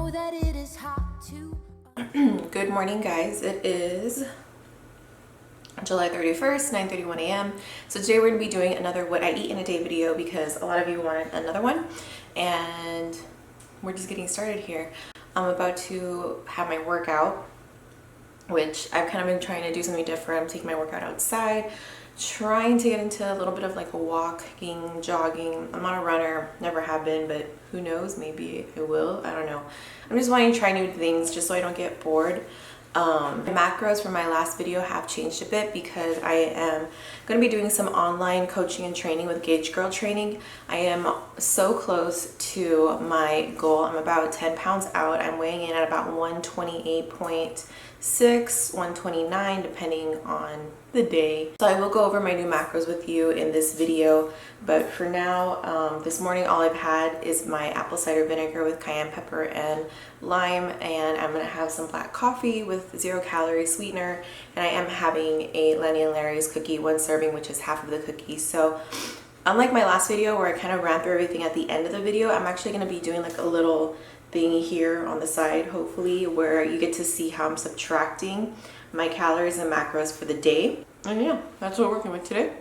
know that it is hot to Good morning, guys. It is July 31st, 9:31 a.m. So today we're going to be doing another what I eat in a day video because a lot of you wanted another one, and we're just getting started here. I'm about to have my workout, which I've kind of been trying to do something different. I'm taking my workout outside, trying to get into a little bit of like a walking, jogging. I'm not a runner, never have been, but who knows, maybe I will. I don't know. I'm just wanting to try new things just so I don't get bored. The macros from my last video have changed a bit because I am going to be doing some online coaching and training with Gauge Girl Training. I am so close to my goal. I'm about 10 pounds out. I'm weighing in at about 128.6, 129 depending on the day. So I will go over my new macros with you in this video, but for now, this morning all I've had is my apple cider vinegar with cayenne pepper and lime, and I'm gonna have some black coffee with 0 calorie sweetener, and I am having a Lenny and Larry's cookie, 1 serving, which is half of the cookie. So unlike my last video where I kind of ran through everything at the end of the video, I'm actually going to be doing like a little thing here on the side, hopefully, where you get to see how I'm subtracting my calories and macros for the day. And yeah, that's what we're working with today.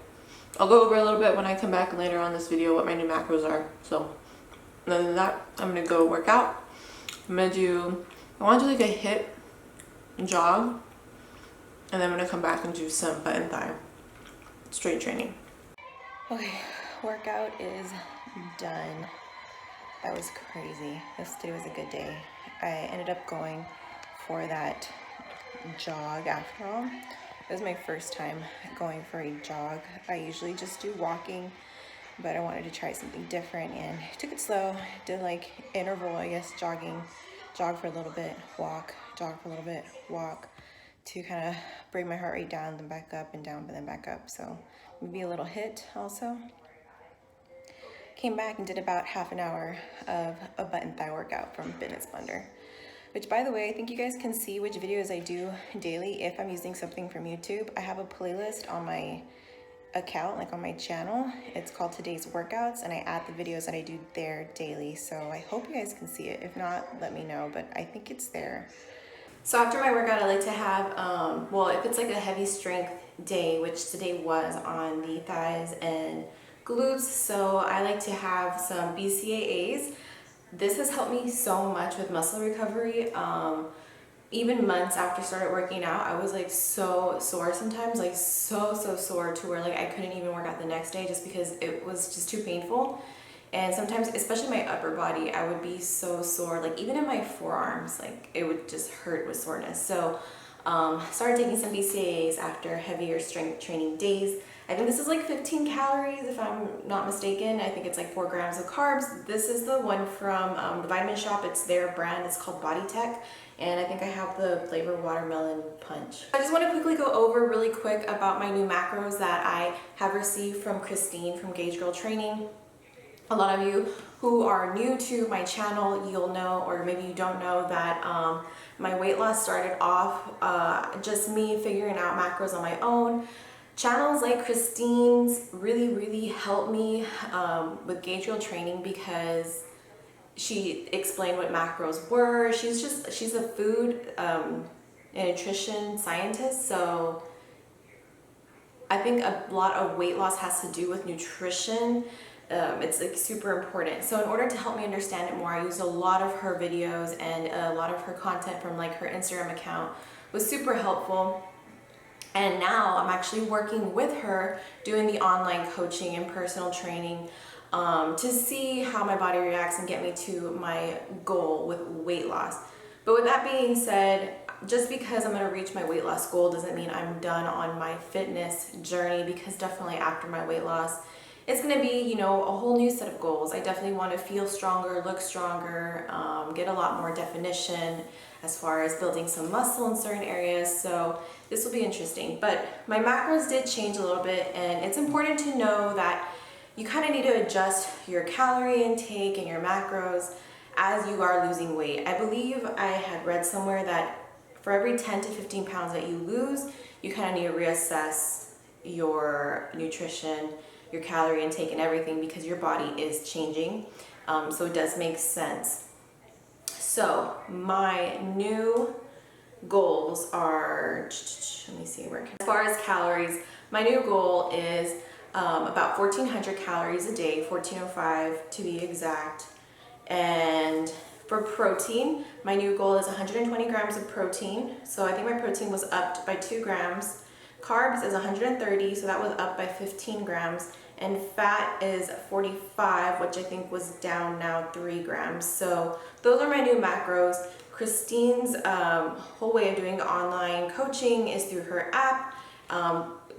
I'll go over a little bit when I come back later on this video what my new macros are. So other than that, I'm going to go work out. I want to do like a hit jog, and then I'm going to come back and do some butt and thigh straight training. Okay, workout is done. That was crazy. Today was a good day. I ended up going for that jog after all. It was my first time going for a jog. I usually just do walking, but I wanted to try something different and took it slow. Did like interval, I guess, jogging. Jog for a little bit, walk, jog for a little bit, walk, to kind of bring my heart rate down, then back up and down, but then back up. So maybe a little hit also. Came back and did about half an hour of a butt and thigh workout from Fitness Blender. Which, by the way, I think you guys can see which videos I do daily if I'm using something from YouTube. I have a playlist on my account, like on my channel. It's called Today's Workouts, and I add the videos that I do there daily. So I hope you guys can see it. If not, let me know, but I think it's there. So after my workout, I like to have, well, if it's like a heavy strength day, which today was on the thighs and glutes, so I like to have some BCAAs. This has helped me so much with muscle recovery. Even months after I started working out, I was like so sore sometimes, like so sore to where like I couldn't even work out the next day just because it was just too painful. And sometimes, especially my upper body, I would be so sore, like even in my forearms, like it would just hurt with soreness. So started taking some BCAAs after heavier strength training days. I think this is like 15 calories if I'm not mistaken. I think it's like 4 grams of carbs. This is the one from the Vitamin Shop. It's their brand. It's called Body Tech. And I think I have the flavor watermelon punch. I just want to quickly go over really quick about my new macros that I have received from Christine from Gauge Girl Training. A lot of you who are new to my channel, you'll know, or maybe you don't know, that my weight loss started off just me figuring out macros on my own. Channels like Christine's really helped me with Gauge Girl Training because she explained what macros were. She's a food and nutrition scientist, so I think a lot of weight loss has to do with nutrition. It's like super important. So in order to help me understand it more, I used a lot of her videos, and a lot of her content from like her Instagram account was super helpful. And now I'm actually working with her doing the online coaching and personal training to see how my body reacts and get me to my goal with weight loss. But with that being said, just because I'm going to reach my weight loss goal doesn't mean I'm done on my fitness journey, because definitely after my weight loss, it's going to be, you know, a whole new set of goals. I definitely want to feel stronger, look stronger, get a lot more definition as far as building some muscle in certain areas. So this will be interesting. But my macros did change a little bit, and it's important to know that you kind of need to adjust your calorie intake and your macros as you are losing weight. I believe I had read somewhere that for every 10 to 15 pounds that you lose, you kind of need to reassess your nutrition, your calorie intake and everything, because your body is changing. So it does make sense. So my new goals are, let me see where, as far as calories, my new goal is about 1,400 calories a day, 1,405 to be exact. And for protein, my new goal is 120 grams of protein. So I think my protein was upped by 2 grams. Carbs is 130, so that was up by 15 grams. And fat is 45, which I think was down now 3 grams. So those are my new macros. Christine's whole way of doing online coaching is through her app,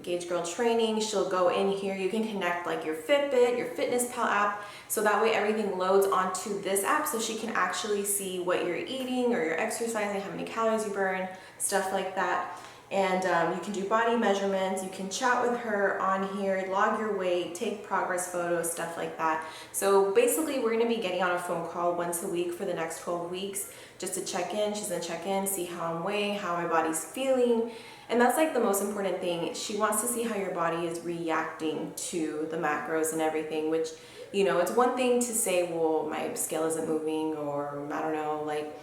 Gauge Girl Training. She'll go in here. You can connect like your Fitbit, your Fitness Pal app, so that way everything loads onto this app so she can actually see what you're eating or you're exercising, how many calories you burn, stuff like that. And you can do body measurements, you can chat with her on here, log your weight, take progress photos, stuff like that. So basically we're gonna be getting on a phone call once a week for the next 12 weeks just to check in. She's gonna check in, see how I'm weighing, how my body's feeling. And that's like the most important thing. She wants to see how your body is reacting to the macros and everything, which, you know, it's one thing to say, well, my scale isn't moving, or I don't know, like,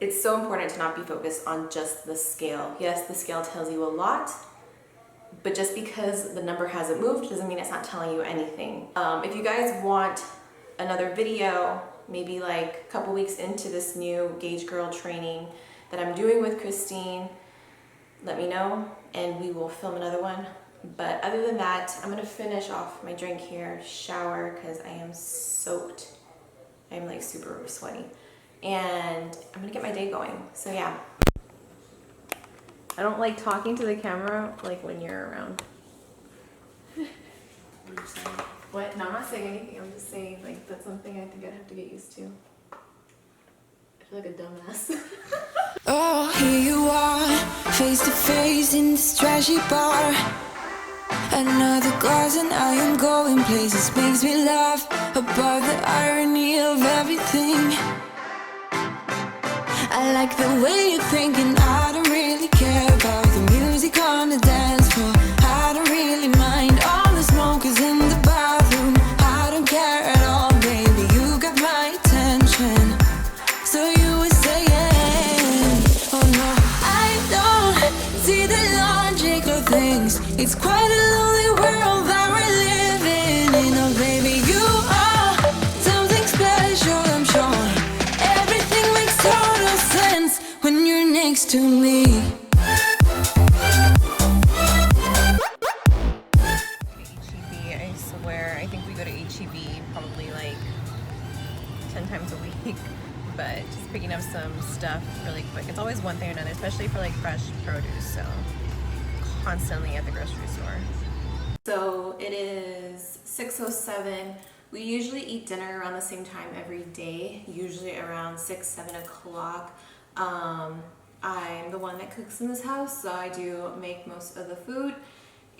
it's so important to not be focused on just the scale. Yes, the scale tells you a lot, but just because the number hasn't moved doesn't mean it's not telling you anything. If you guys want another video, maybe like a couple weeks into this new Gauge Girl training that I'm doing with Christine, let me know and we will film another one. But other than that, I'm gonna finish off my drink here, shower, because I am soaked. I'm like super sweaty. And I'm gonna get my day going. So yeah. I don't like talking to the camera like when you're around. What are you saying? What? No, I'm not saying anything. I'm just saying like that's something I think I'd have to get used to. I feel like a dumbass. Oh, here you are, face to face in this trashy bar. Another glass and I am going places. Makes me laugh about the irony of everything. I like the way you're thinking. I don't really care about the music on the dance floor. I don't really mind all the smokers in the bathroom. I don't care at all, baby. You got my attention. So you were saying, oh no, I don't see the logic of things. It's quite a lonely world that we're living in. Oh baby, you are something special, I'm sure. Everything makes total sense when you're next to me. HEB, I swear, I think we go to HEB probably like 10 times a week. But just picking up some stuff really quick. It's always one thing or another, especially for like fresh produce, so constantly at the grocery store. So it is 6:07. We usually eat dinner around the same time every day, usually around 6, 7 o'clock. I'm the one that cooks in this house, so I do make most of the food.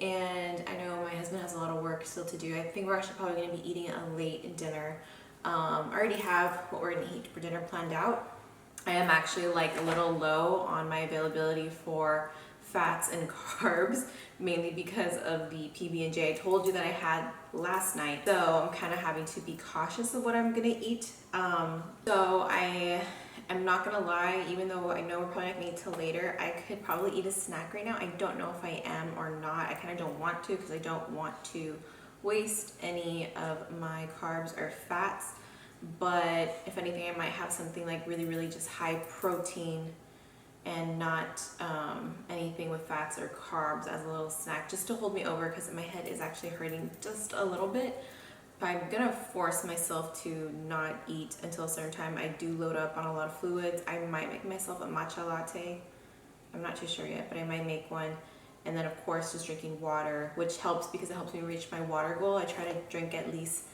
And I know my husband has a lot of work still to do. I think we're actually probably going to be eating a late dinner. I already have what we're going to eat for dinner planned out. I am actually like a little low on my availability for fats and carbs, mainly because of the PB&J I told you that I had last night. So I'm kind of having to be cautious of what I'm going to eat. So I'm not going to lie, even though I know we're probably not going to eat till later, I could probably eat a snack right now. I don't know if I am or not. I kind of don't want to because I don't want to waste any of my carbs or fats, but if anything I might have something like really just high protein and not anything with fats or carbs as a little snack just to hold me over, because my head is actually hurting just a little bit. But I'm gonna force myself to not eat until a certain time. I do load up on a lot of fluids. I might make myself a matcha latte. I'm not too sure yet, but I might make one. And then of course just drinking water, which helps because it helps me reach my water goal. I try to drink at least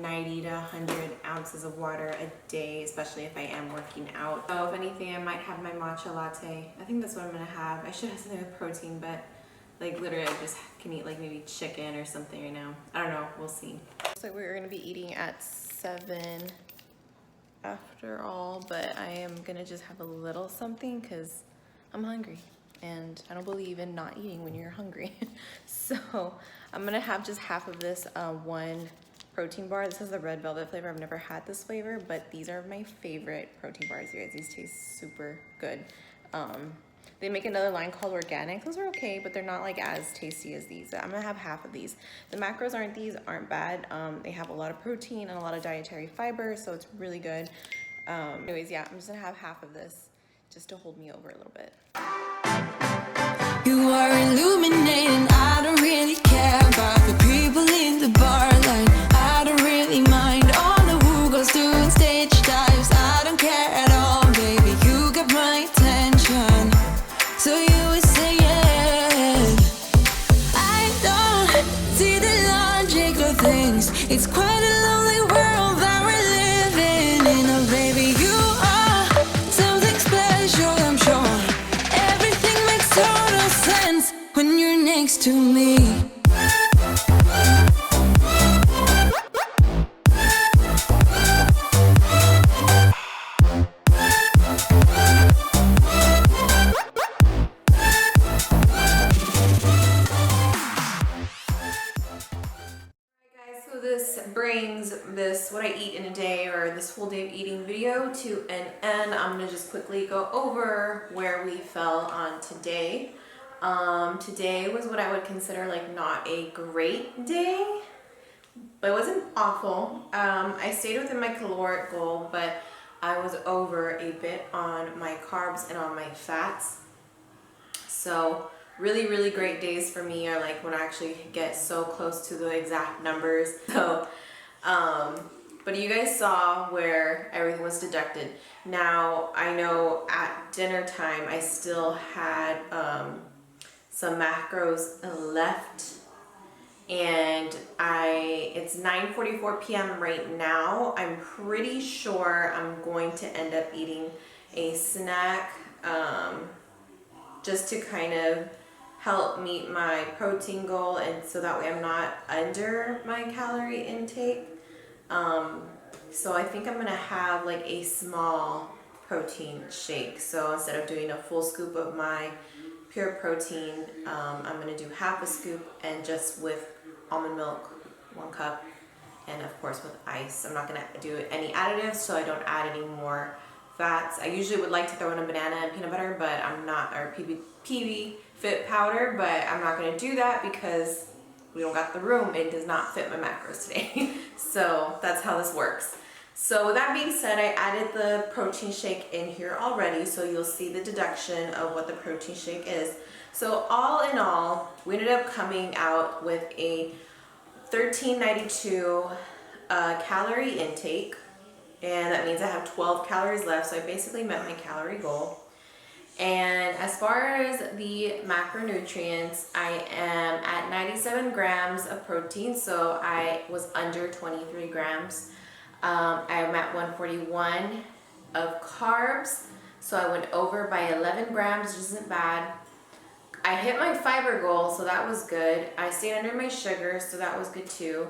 90 to 100 ounces of water a day, especially if I am working out. So if anything, I might have my matcha latte. I think that's what I'm gonna have. I should have something with protein, but like literally I just can eat like maybe chicken or something right now. I don't know, we'll see. So we're gonna be eating at 7 after all, but I am gonna just have a little something because I'm hungry. And I don't believe in not eating when you're hungry. So I'm gonna have just half of this one protein bar. This is the red velvet flavor. I've never had this flavor, but these are my favorite protein bars, you guys. These taste super good. They make another line called organic. Those are okay, but they're not like as tasty as these. I'm gonna have half of these. The macros aren't bad. They have a lot of protein and a lot of dietary fiber, so it's really good. Anyways, yeah, I'm just gonna have half of this just to hold me over a little bit. You are illuminating. I don't really care about the people in the bar line. I don't really mind all the who goes doing stage dives. I don't care at all, baby. You got my attention. So you were saying, I don't see the logic of things. It's quite a lonely world that we're living in. Oh, baby, you are something special, I'm sure. Everything makes total sense when you're next to me. So this brings this what I eat in a day, or this full day of eating video, to an end. I'm gonna just quickly go over where we fell on today. Today was what I would consider like not a great day, but it wasn't awful. I stayed within my caloric goal, but I was over a bit on my carbs and on my fats. So really great days for me are like when I actually get so close to the exact numbers. So but you guys saw where everything was deducted. Now I know at dinner time I still had some macros left, and it's 9:44 p.m. right now. I'm pretty sure I'm going to end up eating a snack just to kind of help meet my protein goal, and so that way I'm not under my calorie intake. So I think I'm gonna have like a small protein shake. So instead of doing a full scoop of my pure protein, I'm gonna do half a scoop, and just with almond milk, 1 cup, and of course with ice. I'm not gonna do any additives, so I don't add any more fats. I usually would like to throw in a banana and peanut butter, but I'm not, or PB fit powder, but I'm not gonna do that because we don't got the room. It does not fit my macros today. So that's how this works. So with that being said, I added the protein shake in here already, so you'll see the deduction of what the protein shake is. So all in all, we ended up coming out with a 1392 calorie intake, and that means I have 12 calories left, so I basically met my calorie goal. And as far as the macronutrients, I am at 97 grams of protein, so I was under 23 grams. I'm at 141 of carbs, so I went over by 11 grams, which isn't bad. I hit my fiber goal, so that was good. I stayed under my sugar, so that was good too.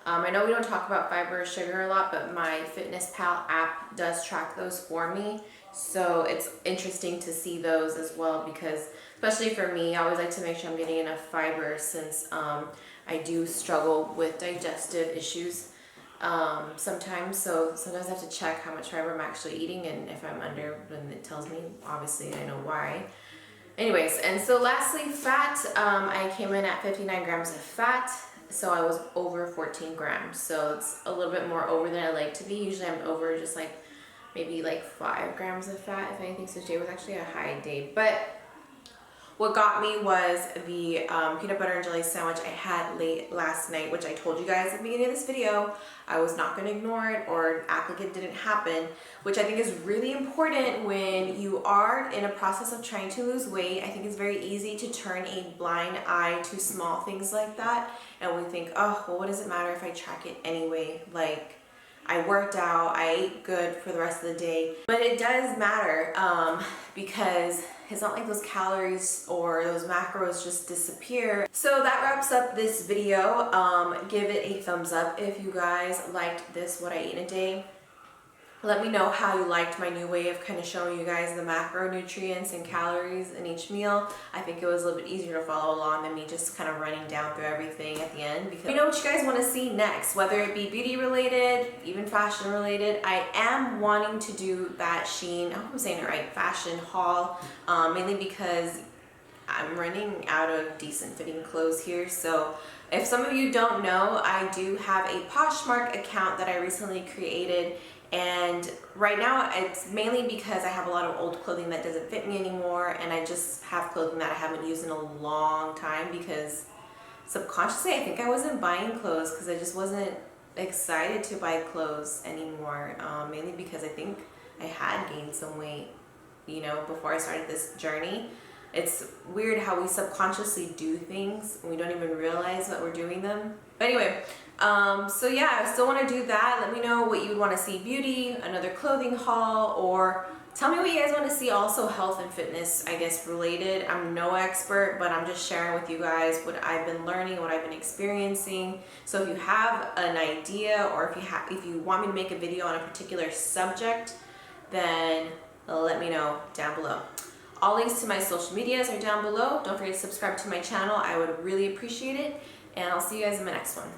I know we don't talk about fiber or sugar a lot, but my FitnessPal app does track those for me. So it's interesting to see those as well, because especially for me, I always like to make sure I'm getting enough fiber, since I do struggle with digestive issues sometimes. So sometimes I have to check how much fiber I'm actually eating, and if I'm under, then it tells me, obviously I know why. Anyways, and so lastly, fat. I came in at 59 grams of fat, so I was over 14 grams. So it's a little bit more over than I like to be. Usually I'm over just like maybe like 5 grams of fat, if anything. So today was actually a high day. But what got me was the peanut butter and jelly sandwich I had late last night, which I told you guys at the beginning of this video I was not going to ignore it or act like it didn't happen, which I think is really important when you are in a process of trying to lose weight. I think it's very easy to turn a blind eye to small things like that, and we think, oh, well, what does it matter if I track it anyway? Like, I worked out, I ate good for the rest of the day. But it does matter because it's not like those calories or those macros just disappear. So that wraps up this video. Give it a thumbs up if you guys liked this, what I eat in a day. Let me know how you liked my new way of kind of showing you guys the macronutrients and calories in each meal. I think it was a little bit easier to follow along than me just kind of running down through everything at the end. Because let me know what you guys want to see next, whether it be beauty related, even fashion related. I am wanting to do that Shein, I hope I'm saying it right, fashion haul, mainly because I'm running out of decent fitting clothes here. So if some of you don't know, I do have a Poshmark account that I recently created, and right now it's mainly because I have a lot of old clothing that doesn't fit me anymore, and I just have clothing that I haven't used in a long time because subconsciously I think I wasn't buying clothes because I just wasn't excited to buy clothes anymore, mainly because I think I had gained some weight, you know, before I started this journey. It's weird how we subconsciously do things and we don't even realize that we're doing them. But anyway, so yeah, I still want to do that. Let me know what you would want to see, beauty, another clothing haul, or tell me what you guys want to see also health and fitness, I guess, related. I'm no expert, but I'm just sharing with you guys what I've been learning, what I've been experiencing. So if you have an idea, or if you want me to make a video on a particular subject, then let me know down below. All links to my social medias are down below. Don't forget to subscribe to my channel. I would really appreciate it. And I'll see you guys in my next one.